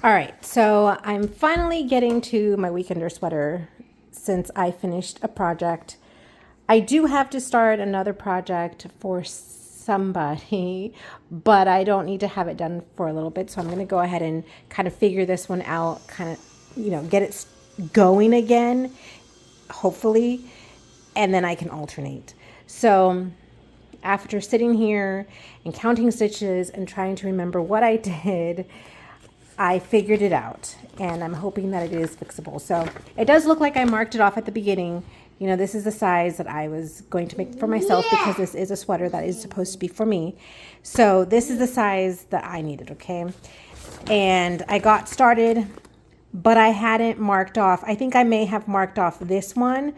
All right, so I'm finally getting to my weekender sweater since I finished a project. I do have to start another project for somebody, but I don't need to have it done for a little bit. So I'm going to go ahead and kind of figure this one out, kind of, get it going again, hopefully, and then I can alternate. So after sitting here and counting stitches and trying to remember what I did, I figured it out, and I'm hoping that it is fixable. So it does look like I marked it off at the beginning. This is the size that I was going to make for myself because this is a sweater that is supposed to be for me. So this is the size that I needed, okay? And I got started, but I hadn't marked off. I think I may have marked off this one.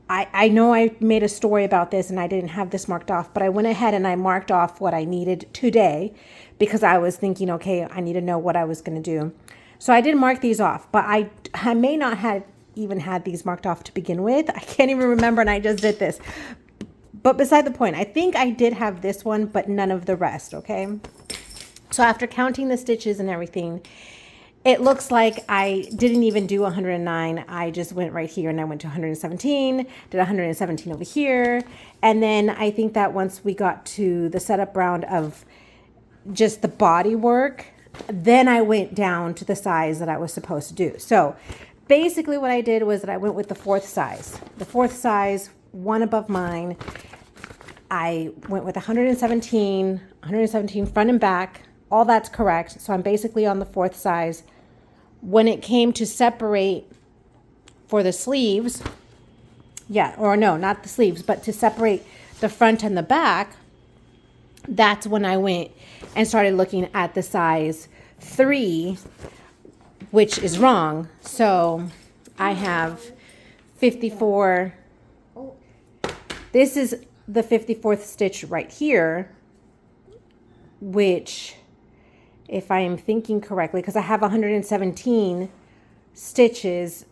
I know I made a story about this and I didn't have this marked off, but I went ahead and I marked off what I needed today because I was thinking, okay, I need to know what I was going to do. So I did mark these off, but I may not have even had these marked off to begin with. I can't even remember, and I just did this. But beside the point, I think I did have this one, but none of the rest, okay? So after counting the stitches and everything, it looks like I didn't even do 109. I just went right here and I went to 117, did 117 over here. And then I think that once we got to the setup round of just the body work, then I went down to the size that I was supposed to do. So basically what I did was that I went with the fourth size. The fourth size, one above mine. I went with 117 front and back. All that's correct. So I'm basically on the fourth size. When it came to separate for the sleeves, not the sleeves, but to separate the front and the back, that's when I went and started looking at the size 3, which is wrong. So I have 54. This is the 54th stitch right here, which, if I am thinking correctly, because I have 117 stitches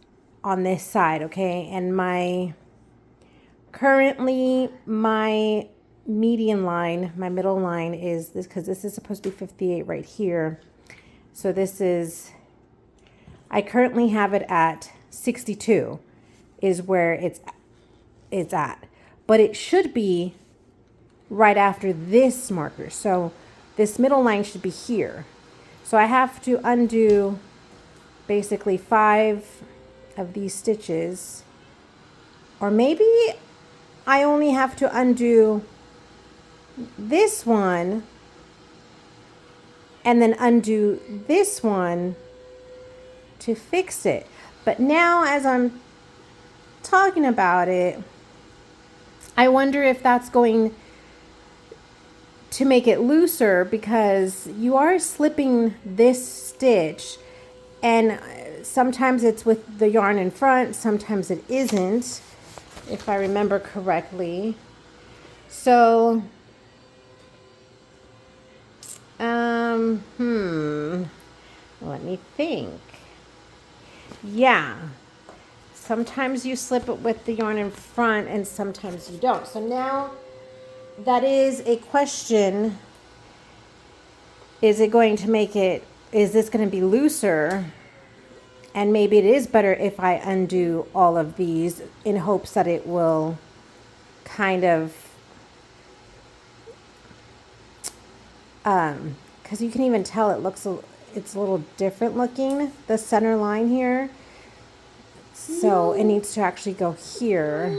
on this side, okay? And currently my median line, my middle line is this, because this is supposed to be 58 right here. So I currently have it at 62 is where it's at. But it should be right after this marker. So this middle line should be here. So I have to undo basically 5 of these stitches. Or maybe I only have to undo this one and then undo this one to fix it. But now as I'm talking about it, I wonder if that's going to make it looser, because you are slipping this stitch, and sometimes it's with the yarn in front, sometimes it isn't, if I remember correctly. So let me think. Yeah, sometimes you slip it with the yarn in front and sometimes you don't. So now that is a question. Is it going to make it, is this going to be looser? And maybe it is better if I undo all of these in hopes that it will kind of, because you can even tell it's a little different looking, the center line here. So it needs to actually go here.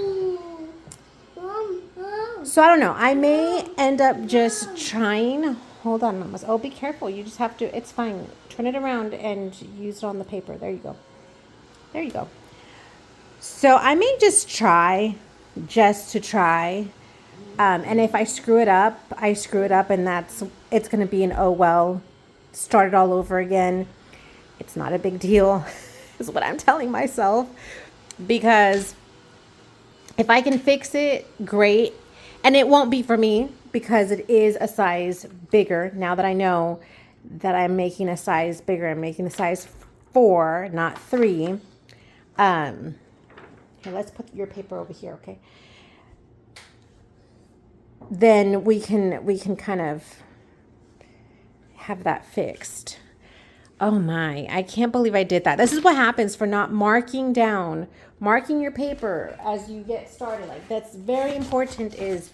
So I don't know. I may end up just trying. Hold on, Mama. Oh, be careful. You just have to. It's fine. Turn it around and use it on the paper. There you go. There you go. So I may just try, just to try. And if I screw it up, I screw it up, and it's going to be an oh well. Start it all over again. It's not a big deal, is what I'm telling myself. Because if I can fix it, great. And it won't be for me because it is a size bigger. Now that I know that I'm making a size bigger, I'm making a size 4, not 3. Here, let's put your paper over here, okay? Then we can kind of have that fixed. Oh my, I can't believe I did that. This is what happens for not marking your paper as you get started. Like that's very important is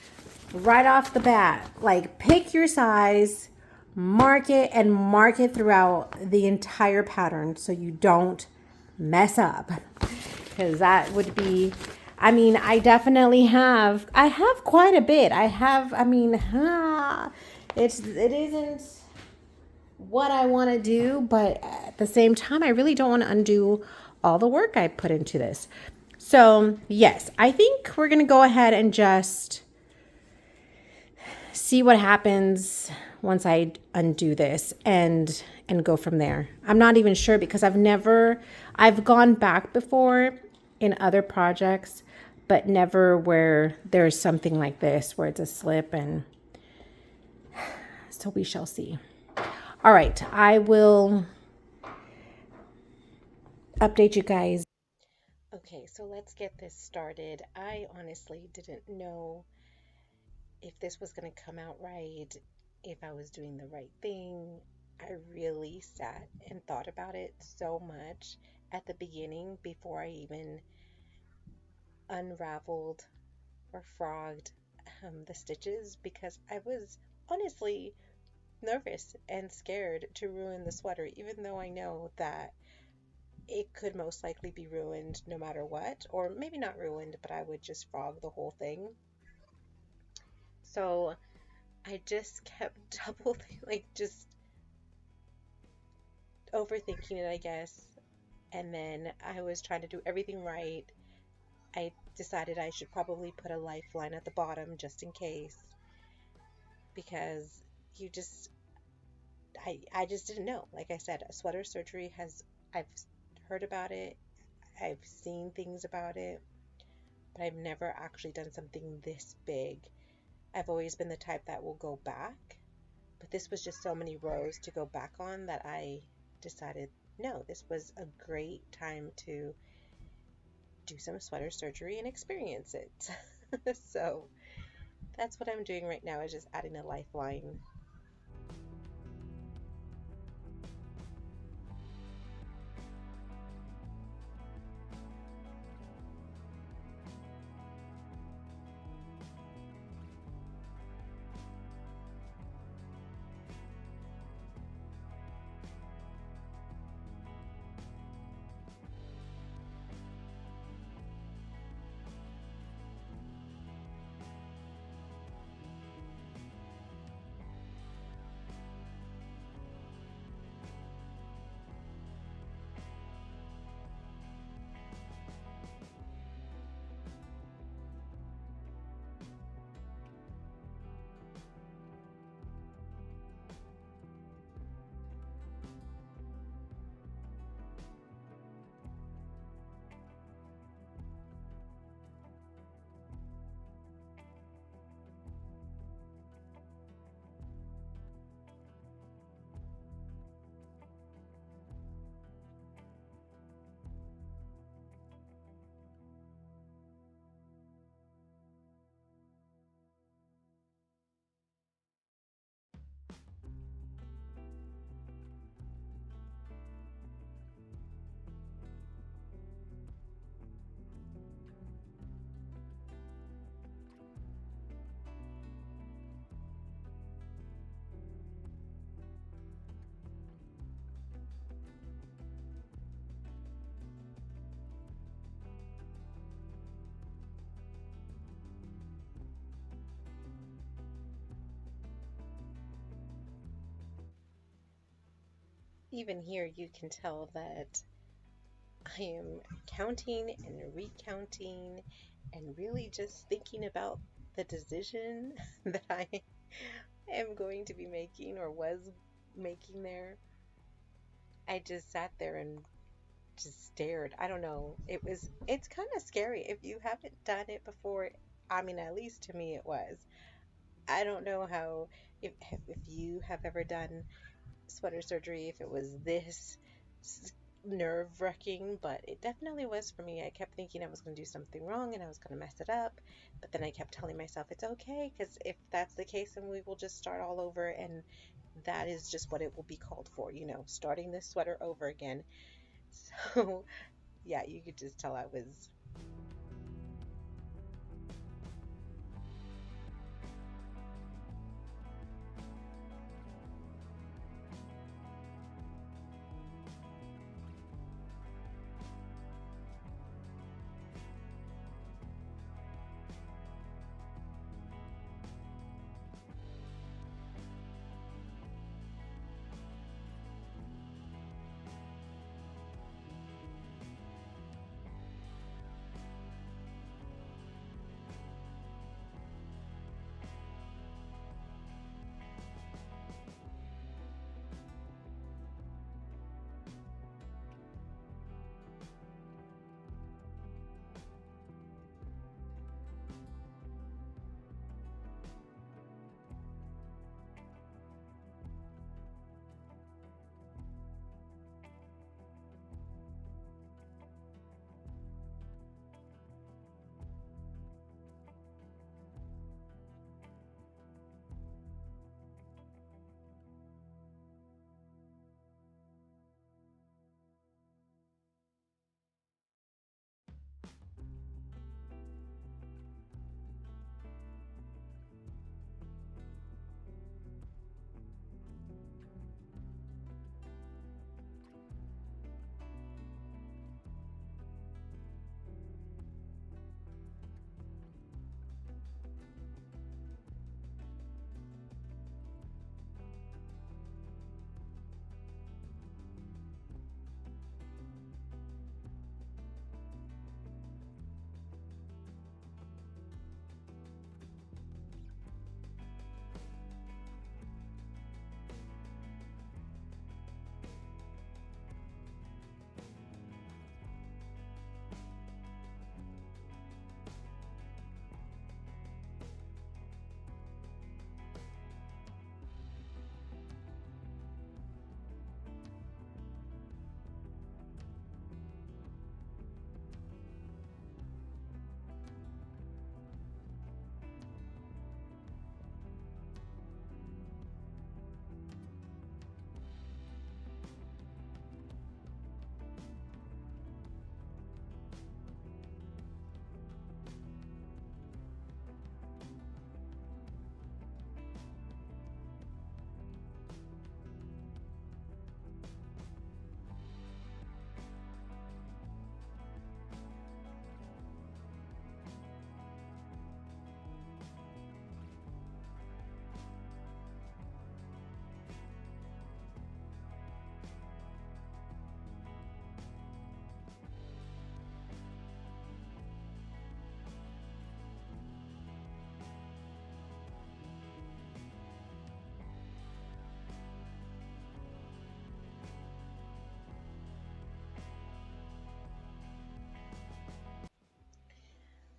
right off the bat. Like pick your size, mark it and mark it throughout the entire pattern so you don't mess up. Cuz that would be I mean, I have quite a bit. It isn't what I want to do, but at the same time, I really don't want to undo all the work I put into this. So, yes, I think we're going to go ahead and just see what happens once I undo this and go from there. I'm not even sure because I've gone back before in other projects, but never where there's something like this where it's a slip, and so we shall see. All right, I will update you guys. Okay, so let's get this started. I honestly didn't know if this was going to come out right, if I was doing the right thing. I really sat and thought about it so much at the beginning before I even unraveled or frogged the stitches because I was honestly nervous and scared to ruin the sweater, even though I know that it could most likely be ruined no matter what, or maybe not ruined, but I would just frog the whole thing. So I just kept double, like just overthinking it, I guess. And then I was trying to do everything right. I decided I should probably put a lifeline at the bottom just in case, because you just, I just didn't know. Like I said, sweater surgery I've heard about it, I've seen things about it, but I've never actually done something this big. I've always been the type that will go back, but this was just so many rows to go back on that I decided no, this was a great time to do some sweater surgery and experience it. So that's what I'm doing right now is just adding a lifeline. Even here, you can tell that I am counting and recounting and really just thinking about the decision that I am going to be making or was making there. I just sat there and just stared. I don't know. It's kind of scary if you haven't done it before. I mean, at least to me it was. I don't know how if you have ever done sweater surgery, if it was this nerve-wracking, but it definitely was for me. I kept thinking I was going to do something wrong and I was going to mess it up, but then I kept telling myself it's okay because if that's the case, then we will just start all over and that is just what it will be called for, starting this sweater over again. So, yeah, you could just tell I was.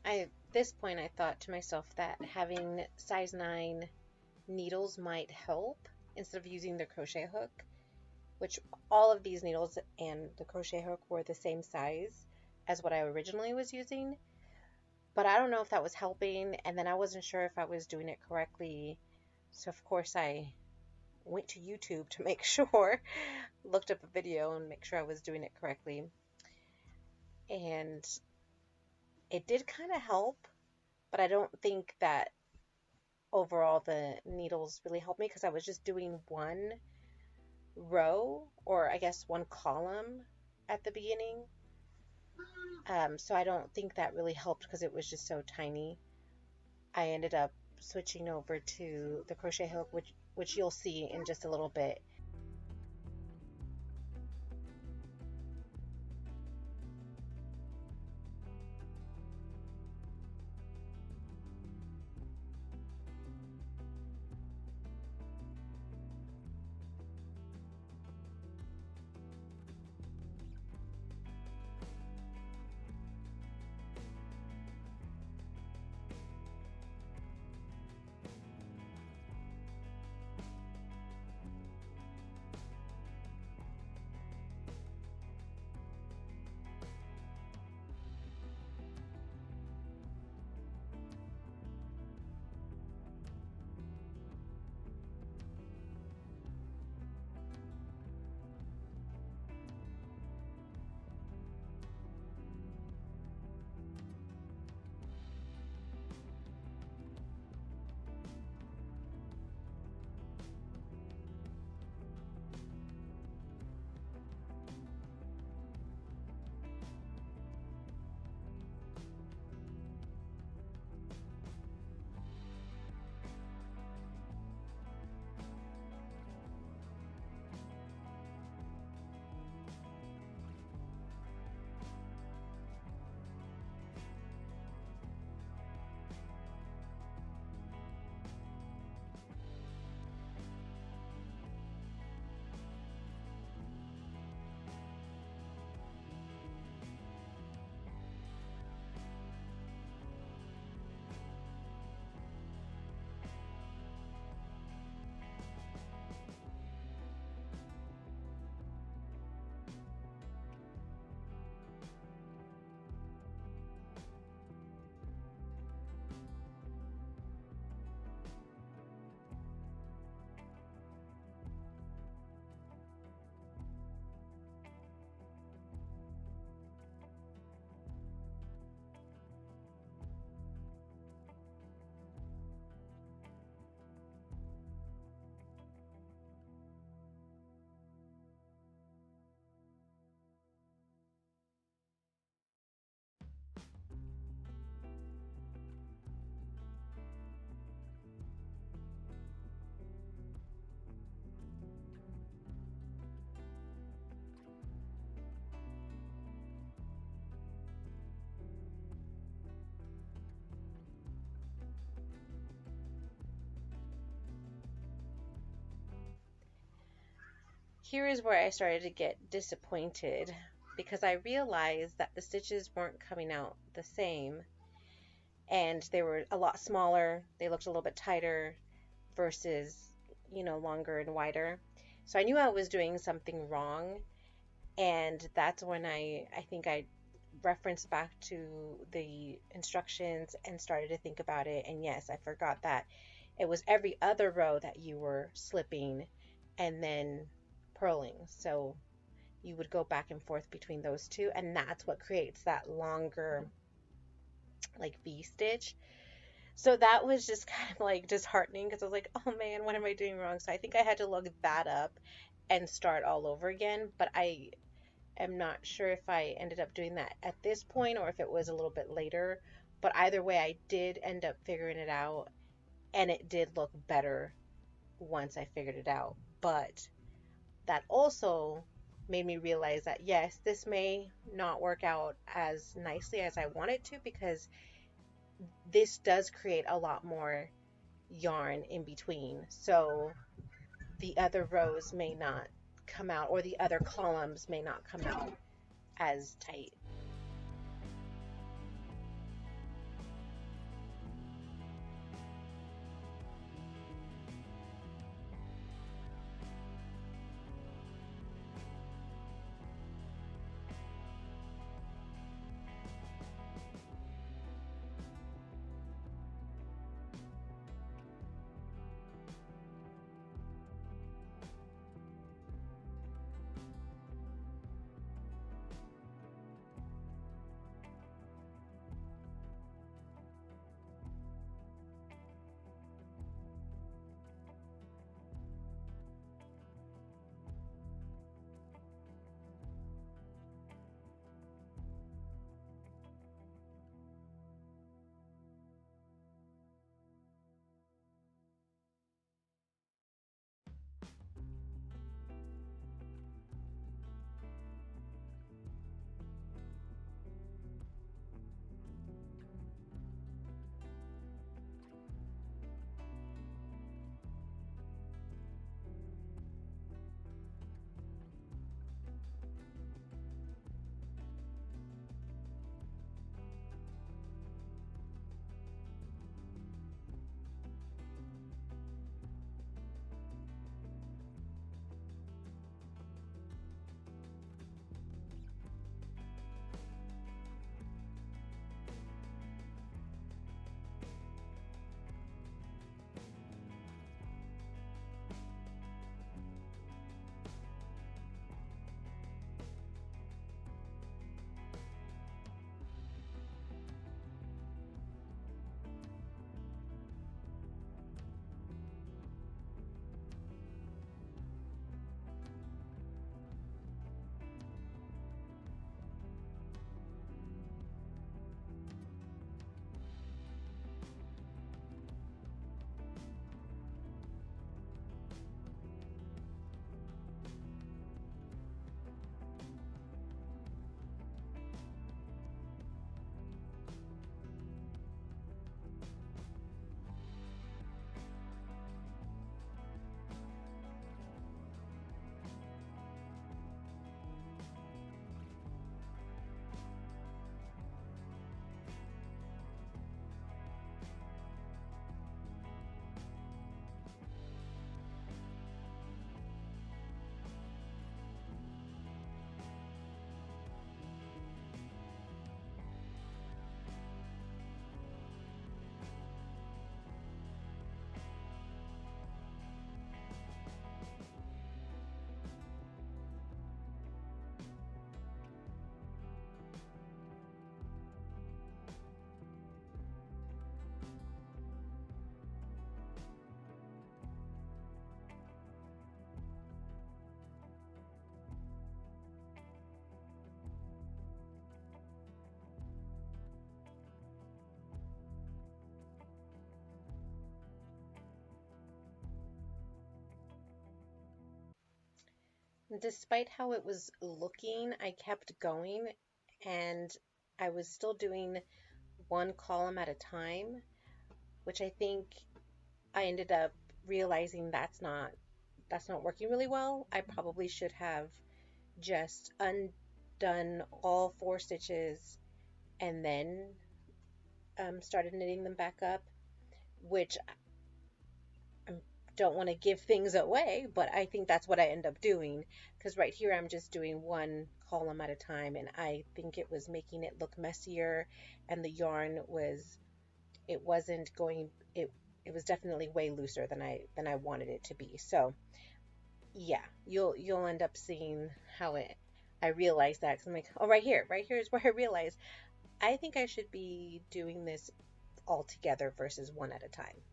At this point, I thought to myself that having size 9 needles might help instead of using the crochet hook, which all of these needles and the crochet hook were the same size as what I originally was using. But I don't know if that was helping, and then I wasn't sure if I was doing it correctly. So, of course, I went to YouTube to make sure, looked up a video and make sure I was doing it correctly. And it did kind of help, but I don't think that overall the needles really helped me because I was just doing one row, or I guess one column at the beginning. So I don't think that really helped because it was just so tiny. I ended up switching over to the crochet hook, which you'll see in just a little bit. here is where I started to get disappointed because I realized that the stitches weren't coming out the same and they were a lot smaller. They looked a little bit tighter versus, longer and wider. So I knew I was doing something wrong. And that's when I think I referenced back to the instructions and started to think about it. And yes, I forgot that it was every other row that you were slipping and then purling. So you would go back and forth between those two, and that's what creates that longer like V stitch. So that was just kind of like disheartening because I was like, oh man, what am I doing wrong? So I think I had to look that up and start all over again. But I am not sure if I ended up doing that at this point or if it was a little bit later. But either way, I did end up figuring it out, and it did look better once I figured it out. But that also made me realize that yes, this may not work out as nicely as I want it to, because this does create a lot more yarn in between. So the other rows may not come out, or the other columns may not come out as tight. Despite how it was looking, I kept going, and I was still doing one column at a time, which I think I ended up realizing that's not working really well. I probably should have just undone all 4 stitches and then started knitting them back up, which I don't want to give things away, but I think that's what I end up doing, because right here I'm just doing one column at a time, and I think it was making it look messier, and the yarn was, it wasn't going, it was definitely way looser than I wanted it to be. So yeah, you'll end up seeing how it, I realized that, because I'm like, oh, right here is where I realized I think I should be doing this all together versus one at a time.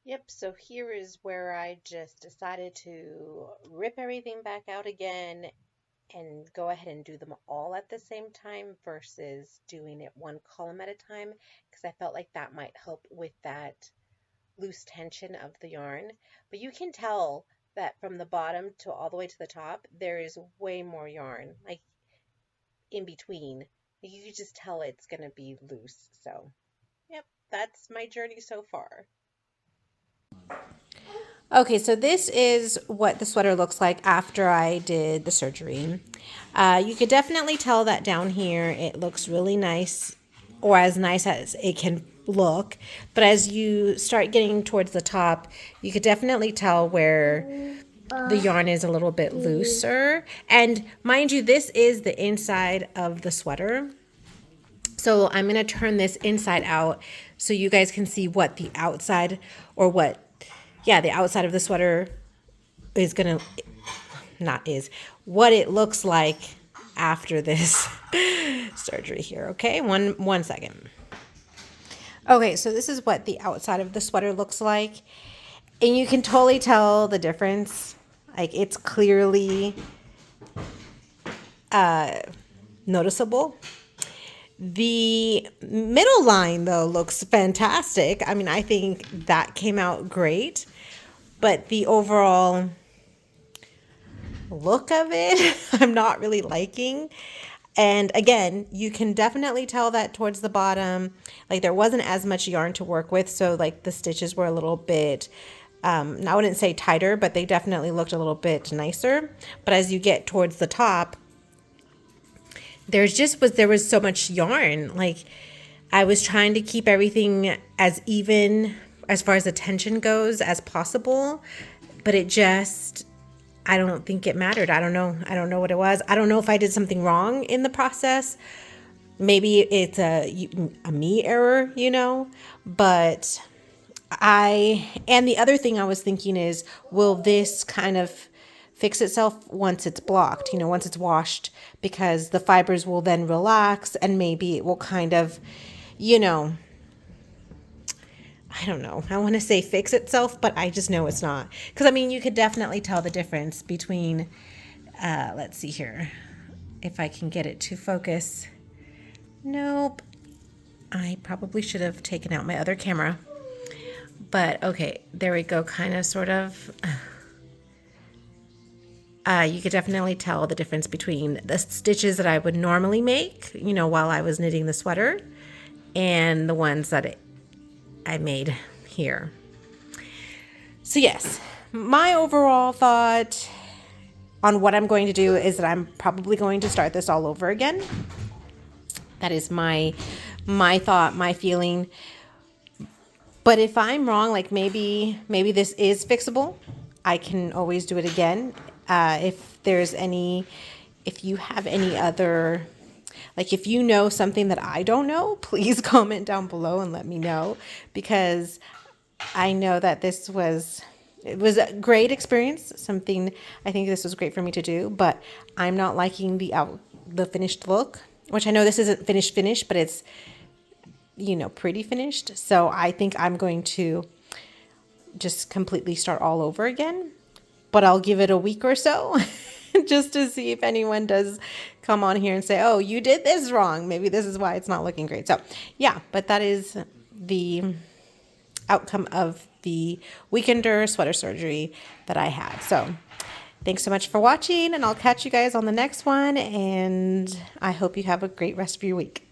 Yep, so here is where I just decided to rip everything back out again and go ahead and do them all at the same time versus doing it one column at a time, because I felt like that might help with that loose tension of the yarn. But you can tell that from the bottom to all the way to the top, there is way more yarn, like in between. You can just tell it's going to be loose. So, yep, that's my journey so far. Okay, so this is what the sweater looks like after I did the surgery. You could definitely tell that down here it looks really nice, or as nice as it can look. But as you start getting towards the top, you could definitely tell where the yarn is a little bit looser. And mind you, this is the inside of the sweater. So I'm going to turn this inside out so you guys can see what the outside, or what, yeah, the outside of the sweater is going to, not is, what it looks like after this surgery here. Okay, one second. Okay, so this is what the outside of the sweater looks like. And you can totally tell the difference. Like, it's clearly noticeable. The middle line, though, looks fantastic. I mean, I think that came out great. But the overall look of it, I'm not really liking. And again, you can definitely tell that towards the bottom, like there wasn't as much yarn to work with. So like the stitches were a little bit, I wouldn't say tighter, but they definitely looked a little bit nicer. But as you get towards the top, there was so much yarn. Like, I was trying to keep everything as even as far as the tension goes as possible, but it just, I don't think it mattered. I don't know. I don't know what it was. I don't know if I did something wrong in the process. Maybe it's a me error, but and the other thing I was thinking is, will this kind of fix itself once it's blocked, once it's washed, because the fibers will then relax and maybe it will kind of, you know, I don't know. I want to say fix itself, but I just know it's not. Because, I mean, you could definitely tell the difference between, let's see here, if I can get it to focus. Nope. I probably should have taken out my other camera. But, okay, there we go, kind of, sort of. You could definitely tell the difference between the stitches that I would normally make, while I was knitting the sweater, and the ones that I made here. So yes, my overall thought on what I'm going to do is that I'm probably going to start this all over again. That is my thought, my feeling. But if I'm wrong, like maybe this is fixable, I can always do it again. If you have any other, like if you know something that I don't know, please comment down below and let me know, because I know that it was a great experience. Something I think this was great for me to do, but I'm not liking the finished look, which I know this isn't finished, but it's, pretty finished. So I think I'm going to just completely start all over again, but I'll give it a week or so just to see if anyone does come on here and say, oh, you did this wrong. Maybe this is why it's not looking great. So yeah, but that is the outcome of the weekender sweater surgery that I had. So thanks so much for watching, and I'll catch you guys on the next one. And I hope you have a great rest of your week.